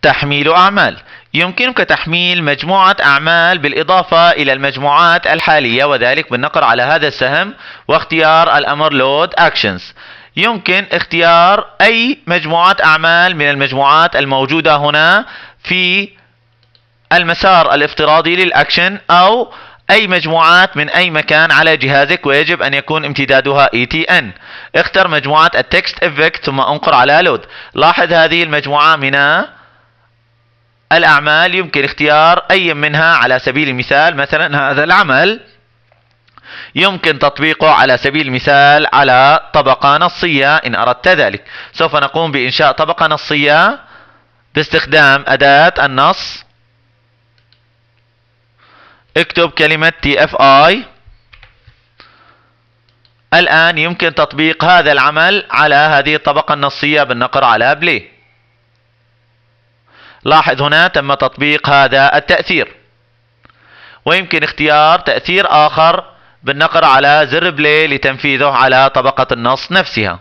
تحميل أعمال. يمكنك تحميل مجموعة أعمال بالإضافة إلى المجموعات الحالية، وذلك بالنقر على هذا السهم واختيار الأمر Load Actions. يمكن اختيار أي مجموعة أعمال من المجموعات الموجودة هنا في المسار الافتراضي للأكشن، أو أي مجموعات من أي مكان على جهازك، ويجب أن يكون امتدادها ETN. اختر مجموعة التكست Effect ثم انقر على Load. لاحظ هذه المجموعة من الأعمال يمكن اختيار أي منها. على سبيل المثال مثلا هذا العمل يمكن تطبيقه على سبيل المثال على طبقة نصية إن أردت ذلك. سوف نقوم بإنشاء طبقة نصية باستخدام أداة النص. اكتب كلمة TFI. الآن يمكن تطبيق هذا العمل على هذه الطبقة النصية بالنقر على Play. لاحظ هنا تم تطبيق هذا التأثير، ويمكن اختيار تأثير آخر بالنقر على زر بلاي لتنفيذه على طبقة النص نفسها.